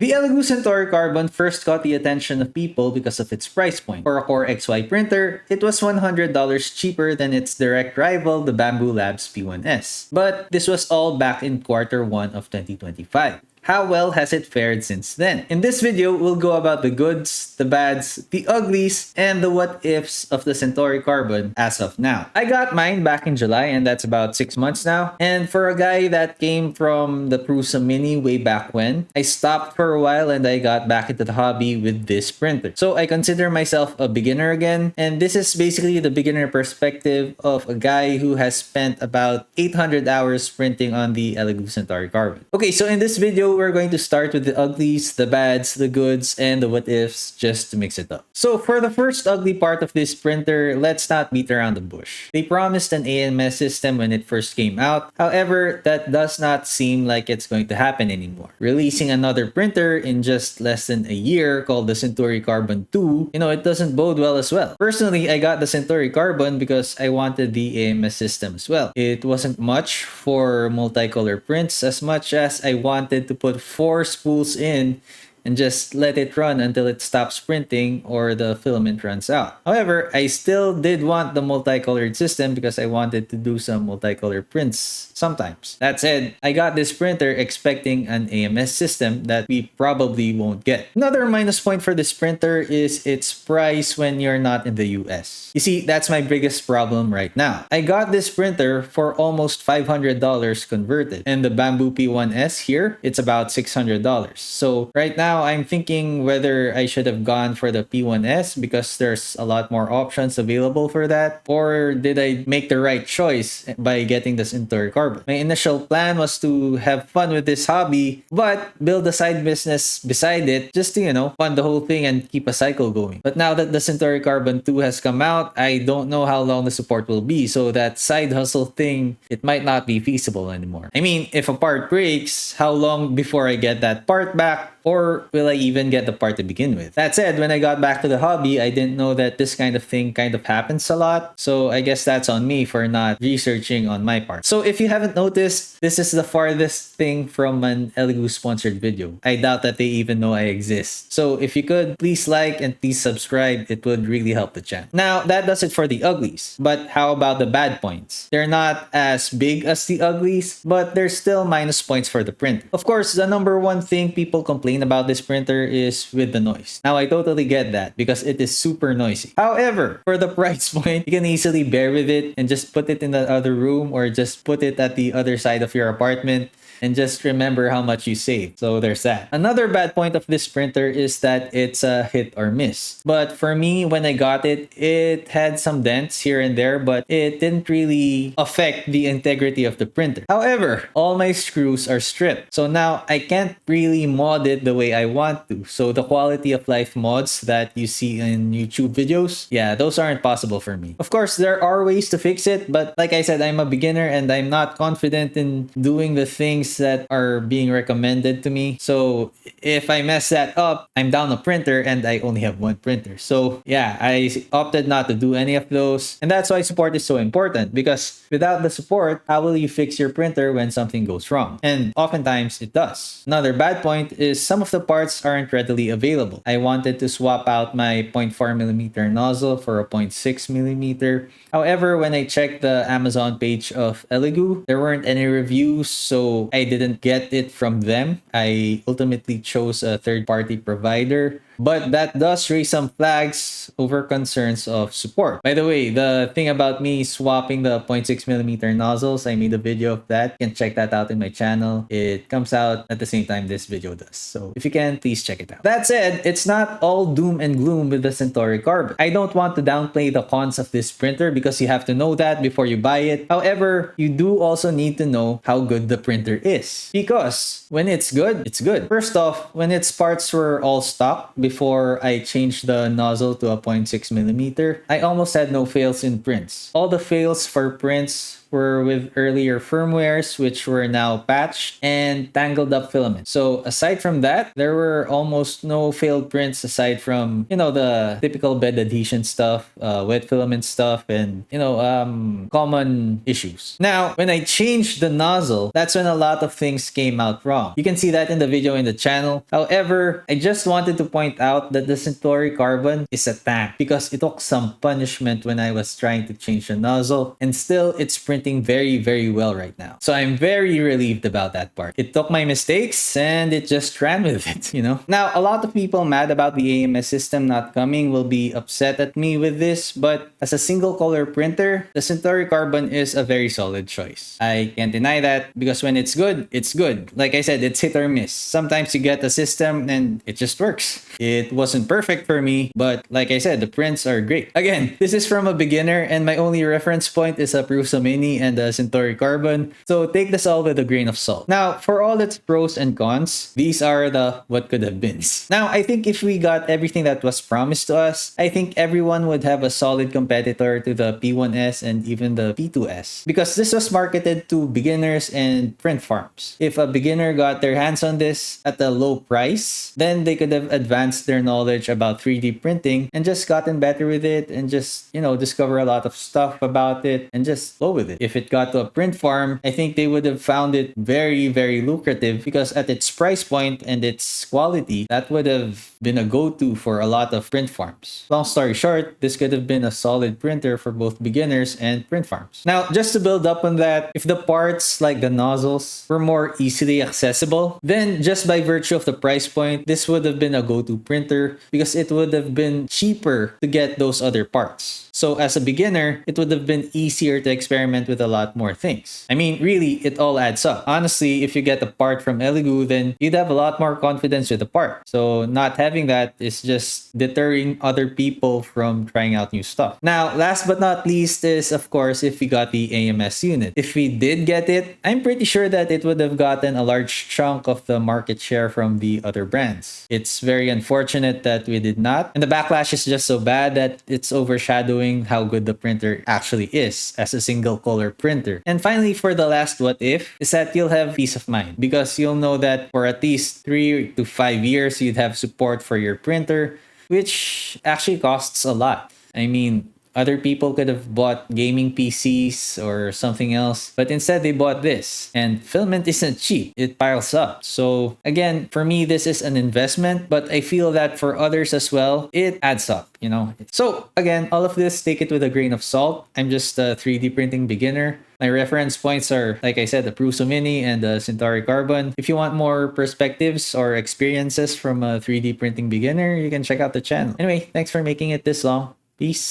The Elegoo Centauri Carbon first caught the attention of people because of its price point. For a Core XY printer, it was $100 cheaper than its direct rival, the Bamboo Labs P1S. But this was all back in Q1 of 2025. How well has it fared since then? In this video, we'll go about the goods, the bads, the uglies, and the what-ifs of the Centauri Carbon as of now. I got mine back in July, and that's about 6 months now. And for a guy that came from the Prusa Mini way back when, I stopped for a while and I got back into the hobby with this printer. So I consider myself a beginner again, and this is basically the beginner perspective of a guy who has spent about 800 hours printing on the Elegoo Centauri Carbon. Okay, so in this video, we're going to start with the uglies, the bads, the goods, and the what-ifs just to mix it up. So for the first ugly part of this printer, let's not beat around the bush. They promised an AMS system when it first came out. However, that does not seem like it's going to happen anymore. Releasing another printer in just less than a year called the Centauri Carbon 2, it doesn't bode well as well. Personally, I got the Centauri Carbon because I wanted the AMS system as well. It wasn't much for multicolor prints as much as I wanted to put 4 spools in and just let it run until it stops printing or the filament runs out. However, I still did want the multicolored system because I wanted to do some multicolor prints sometimes. That said, I got this printer expecting an AMS system that we probably won't get. Another minus point for this printer is its price when you're not in the US. You see, that's my biggest problem right now. I got this printer for almost $500 converted, and the Bamboo P1S here, it's about $600. So right now, I'm thinking whether I should have gone for the P1S because there's a lot more options available for that, or did I make the right choice by getting the Centauri Carbon? My initial plan was to have fun with this hobby, but build a side business beside it just to, fund the whole thing and keep a cycle going. But now that the Centauri Carbon 2 has come out, I don't know how long the support will be, so that side hustle thing, it might not be feasible anymore. I mean, if a part breaks, how long before I get that part back? Or will I even get the part to begin with? That said, when I got back to the hobby, I didn't know that this kind of thing kind of happens a lot. So I guess that's on me for not researching on my part. So if you haven't noticed, this is the farthest thing from an Elegoo sponsored video. I doubt that they even know I exist. So if you could, please like and please subscribe. It would really help the channel. Now, that does it for the uglies. But how about the bad points? They're not as big as the uglies, but there's still minus points for the print. Of course, the number one thing people complain about this printer is with the noise. Now, I totally get that because it is super noisy. However, for the price point, you can easily bear with it and just put it in the other room or just put it at the other side of your apartment and just remember how much you saved. So there's that. Another bad point of this printer is that it's a hit or miss. But for me, when I got it, it had some dents here and there, but it didn't really affect the integrity of the printer. However, all my screws are stripped. So now I can't really mod it the way I want to. So the quality of life mods that you see in YouTube videos, yeah, those aren't possible for me. Of course, there are ways to fix it, but like I said, I'm a beginner and I'm not confident in doing the things that are being recommended to me. So if I mess that up, I'm down a printer and I only have one printer. So yeah, I opted not to do any of those. And that's why support is so important, because without the support, how will you fix your printer when something goes wrong? And oftentimes it does. Another bad point is some of the parts aren't readily available. I wanted to swap out my 0.4mm nozzle for a 0.6mm. However, when I checked the Amazon page of Elegoo, there weren't any reviews, so I didn't get it from them. I ultimately chose a third-party provider. But that does raise some flags over concerns of support. By the way, the thing about me swapping the 0.6mm nozzles, I made a video of that. You can check that out in my channel. It comes out at the same time this video does. So if you can, please check it out. That said, it's not all doom and gloom with the Centauri Carbon. I don't want to downplay the cons of this printer because you have to know that before you buy it. However, you do also need to know how good the printer is. Because when it's good, it's good. First off, when its parts were all stock before I changed the nozzle to a 0.6mm, I almost had no fails in prints. All the fails for prints were with earlier firmwares, which were now patched, and tangled up filaments. So aside from that, there were almost no failed prints aside from, the typical bed adhesion stuff, wet filament stuff, and, common issues. Now, when I changed the nozzle, that's when a lot of things came out wrong. You can see that in the video in the channel. However, I just wanted to point out that the Centauri Carbon is a tank because it took some punishment when I was trying to change the nozzle, and still it's printing very, very well right now. So I'm very relieved about that part. It took my mistakes and it just ran with it. Now, a lot of people mad about the AMS system not coming will be upset at me with this, but as a single color printer, the Centauri Carbon is a very solid choice. I can't deny that because when it's good, it's good. Like I said, it's hit or miss. Sometimes you get a system and it just works. It wasn't perfect for me, but like I said, the prints are great. Again, this is from a beginner and my only reference point is a Prusa Mini and a Centauri Carbon, so take this all with a grain of salt. Now, for all its pros and cons, these are the what could have been. Now, I think if we got everything that was promised to us, I think everyone would have a solid competitor to the P1S and even the P2S because this was marketed to beginners and print farms. If a beginner got their hands on this at a low price, then they could have advanced their knowledge about 3D printing and just gotten better with it and just, discover a lot of stuff about it and just go with it. If it got to a print farm, I think they would have found it very, very lucrative because at its price point and its quality, that would have been a go-to for a lot of print farms. Long story short, this could have been a solid printer for both beginners and print farms. Now, just to build up on that, if the parts like the nozzles were more easily accessible, then just by virtue of the price point, this would have been a go-to printer because it would have been cheaper to get those other parts. So as a beginner, it would have been easier to experiment with a lot more things. I mean, really, it all adds up. Honestly, if you get a part from Elegoo, then you'd have a lot more confidence with the part. So not having that is just deterring other people from trying out new stuff. Now, last but not least is, of course, if we got the AMS unit. If we did get it, I'm pretty sure that it would have gotten a large chunk of the market share from the other brands. It's very unfortunate that we did not. And the backlash is just so bad that it's overshadowing how good the printer actually is as a single color printer. And finally, for the last what if, is that you'll have peace of mind because you'll know that for at least 3 to 5 years, you'd have support for your printer, which actually costs a lot. I mean, other people could have bought gaming PCs or something else, but instead they bought this. And filament isn't cheap, it piles up. So again, for me, this is an investment, but I feel that for others as well, it adds up, So again, all of this, take it with a grain of salt. I'm just a 3D printing beginner. My reference points are, like I said, the Prusa Mini and the Centauri Carbon. If you want more perspectives or experiences from a 3D printing beginner, you can check out the channel. Anyway, thanks for making it this long. Peace.